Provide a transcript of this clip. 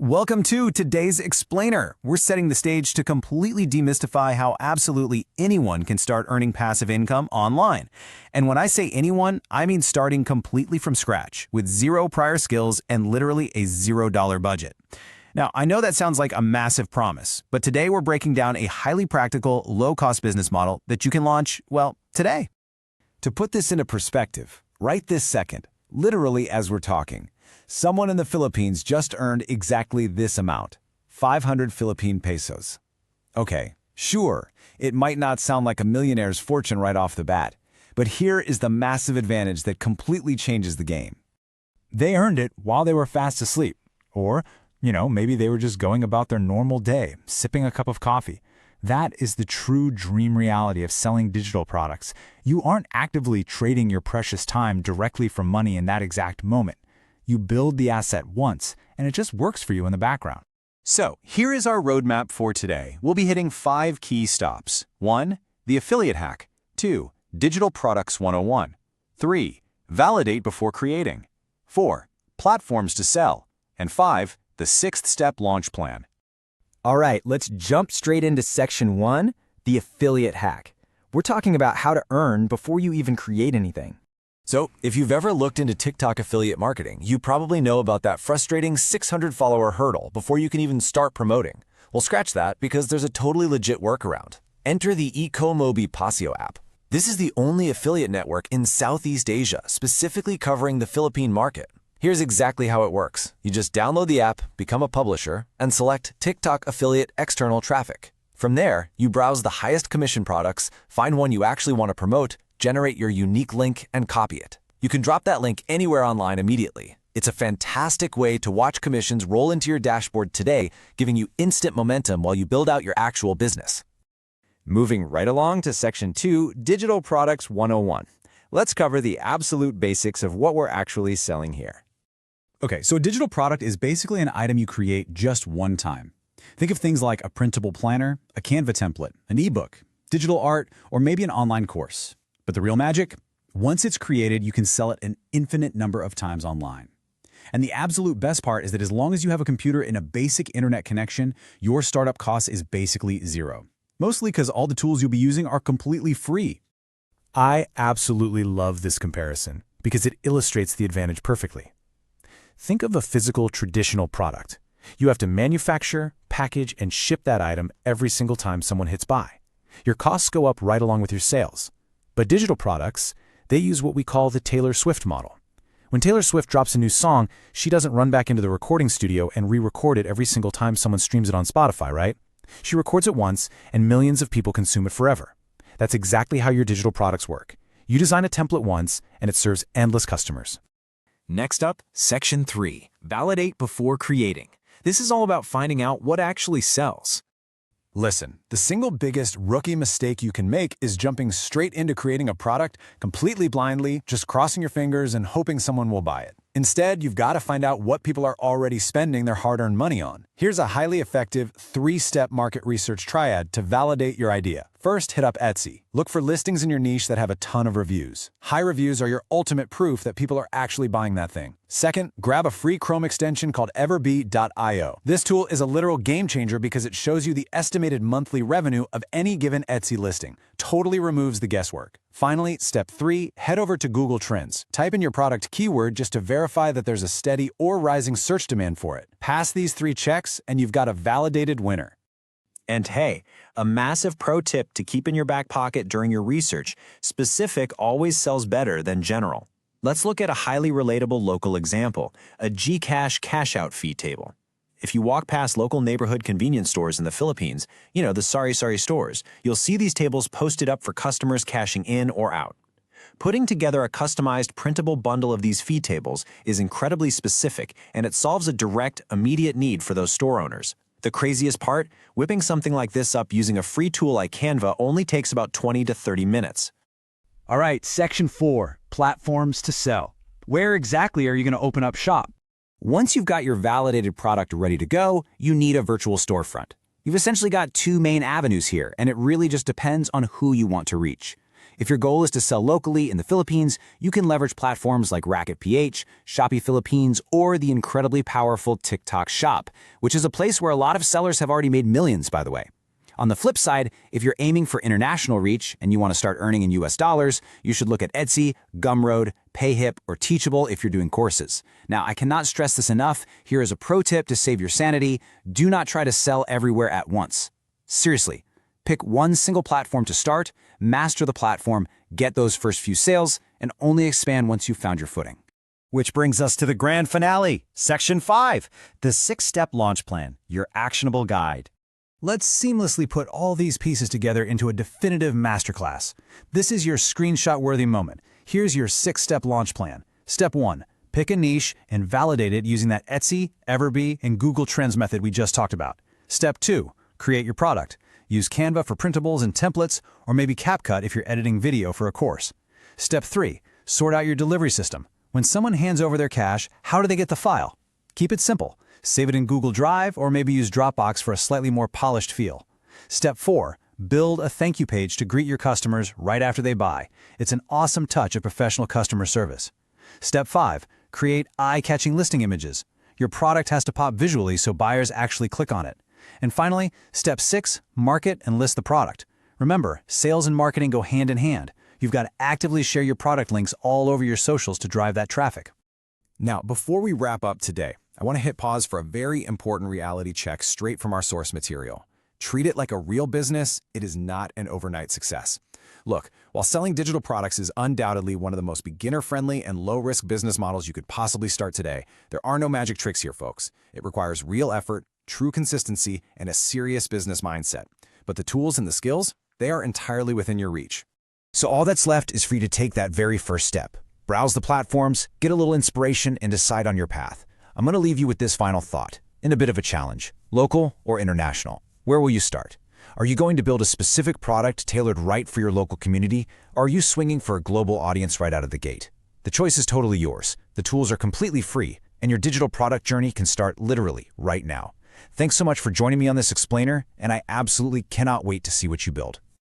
Welcome to today's Explainer. We're setting the stage to completely demystify how absolutely anyone can start earning passive income online. And when I say anyone, I mean starting completely from scratch with zero prior skills and literally a $0 budget. Now, I know that sounds like a massive promise, but today we're breaking down a highly practical, low-cost business model that you can launch, well, today. To put this into perspective, right this second, literally as we're talking, someone in the Philippines just earned exactly this amount, 500 Philippine pesos. Okay, sure, it might not sound like a millionaire's fortune right off the bat, but here is the massive advantage that completely changes the game. They earned it while they were fast asleep, or, maybe they were just going about their normal day, sipping a cup of coffee. That is the true dream reality of selling digital products. You aren't actively trading your precious time directly for money in that exact moment. You build the asset once, and it just works for you in the background. So, here is our roadmap for today. We'll be hitting 5 key stops. 1. The affiliate hack. 2. Digital products 101. 3. Validate before creating. 4. Platforms to sell. And 5. The 6th step launch plan. All right, let's jump straight into section 1, the affiliate hack. We're talking about how to earn before you even create anything. So, if you've ever looked into TikTok affiliate marketing, you probably know about that frustrating 600-follower hurdle before you can even start promoting. Well, scratch that because there's a totally legit workaround. Enter the Ecomobi Pasio app. This is the only affiliate network in Southeast Asia, specifically covering the Philippine market. Here's exactly how it works. You just download the app, become a publisher, and select TikTok affiliate external traffic. From there, you browse the highest commission products, find one you actually want to promote, generate your unique link, and copy it. You can drop that link anywhere online immediately. It's a fantastic way to watch commissions roll into your dashboard today, giving you instant momentum while you build out your actual business. Moving right along to section 2, Digital Products 101. Let's cover the absolute basics of what we're actually selling here. Okay, so a digital product is basically an item you create just one time. Think of things like a printable planner, a Canva template, an ebook, digital art, or maybe an online course. But the real magic? Once it's created, you can sell it an infinite number of times online. And the absolute best part is that as long as you have a computer and a basic internet connection, your startup cost is basically zero. Mostly because all the tools you'll be using are completely free. I absolutely love this comparison because it illustrates the advantage perfectly. Think of a physical, traditional product. You have to manufacture, package, and ship that item every single time someone hits buy. Your costs go up right along with your sales. But digital products, they use what we call the Taylor Swift model. When Taylor Swift drops a new song, she doesn't run back into the recording studio and re-record it every single time someone streams it on Spotify, right? She records it once, and millions of people consume it forever. That's exactly how your digital products work. You design a template once, and it serves endless customers. Next up, section 3, validate before creating. This is all about finding out what actually sells. Listen, the single biggest rookie mistake you can make is jumping straight into creating a product completely blindly, just crossing your fingers and hoping someone will buy it. Instead, you've got to find out what people are already spending their hard-earned money on. Here's a highly effective 3-step market research triad to validate your idea. First, hit up Etsy. Look for listings in your niche that have a ton of reviews. High reviews are your ultimate proof that people are actually buying that thing. Second, grab a free Chrome extension called everbee.io. This tool is a literal game changer because it shows you the estimated monthly revenue of any given Etsy listing. Totally removes the guesswork. Finally, step 3, head over to Google Trends. Type in your product keyword just to verify that there's a steady or rising search demand for it. Pass these 3 checks and you've got a validated winner. And hey, a massive pro tip to keep in your back pocket during your research: specific always sells better than general. Let's look at a highly relatable local example, a Gcash cash-out fee table. If you walk past local neighborhood convenience stores in the Philippines, the sari-sari stores, you'll see these tables posted up for customers cashing in or out. Putting together a customized printable bundle of these fee tables is incredibly specific, and it solves a direct, immediate need for those store owners. The craziest part? Whipping something like this up using a free tool like Canva only takes about 20 to 30 minutes. All right, section 4, platforms to sell. Where exactly are you going to open up shop? Once you've got your validated product ready to go, you need a virtual storefront. You've essentially got 2 main avenues here, and it really just depends on who you want to reach. If your goal is to sell locally in the Philippines, you can leverage platforms like Racket.ph, Shopee Philippines, or the incredibly powerful TikTok Shop, which is a place where a lot of sellers have already made millions, by the way. On the flip side, if you're aiming for international reach and you want to start earning in US dollars, you should look at Etsy, Gumroad, Payhip, or Teachable if you're doing courses. Now, I cannot stress this enough. Here is a pro tip to save your sanity. Do not try to sell everywhere at once. Seriously, pick one single platform to start, master the platform, get those first few sales, and only expand once you've found your footing. Which brings us to the grand finale, Section 5, the 6-step launch plan, your actionable guide. Let's seamlessly put all these pieces together into a definitive masterclass. This is your screenshot-worthy moment. Here's your 6-step launch plan. Step 1. Pick a niche and validate it using that Etsy, Everbee, and Google Trends method we just talked about. Step 2. Create your product. Use Canva for printables and templates, or maybe CapCut if you're editing video for a course. Step 3. Sort out your delivery system. When someone hands over their cash, how do they get the file? Keep it simple. Save it in Google Drive, or maybe use Dropbox for a slightly more polished feel. Step 4. Build a thank you page to greet your customers right after they buy. It's an awesome touch of professional customer service. Step 5. Create eye-catching listing images. Your product has to pop visually so buyers actually click on it. And finally, Step 6. Market and list the product. Remember, sales and marketing go hand in hand. You've got to actively share your product links all over your socials to drive that traffic. Now, before we wrap up today, I want to hit pause for a very important reality check straight from our source material. Treat it like a real business. It is not an overnight success. Look, while selling digital products is undoubtedly one of the most beginner-friendly and low-risk business models you could possibly start today, there are no magic tricks here, folks. It requires real effort, true consistency, and a serious business mindset. But the tools and the skills, they are entirely within your reach. So all that's left is for you to take that very first step. Browse the platforms, get a little inspiration, and decide on your path. I'm going to leave you with this final thought, and a bit of a challenge. Local or international? Where will you start? Are you going to build a specific product tailored right for your local community, or are you swinging for a global audience right out of the gate? The choice is totally yours. The tools are completely free, and your digital product journey can start literally right now. Thanks so much for joining me on this explainer, and I absolutely cannot wait to see what you build.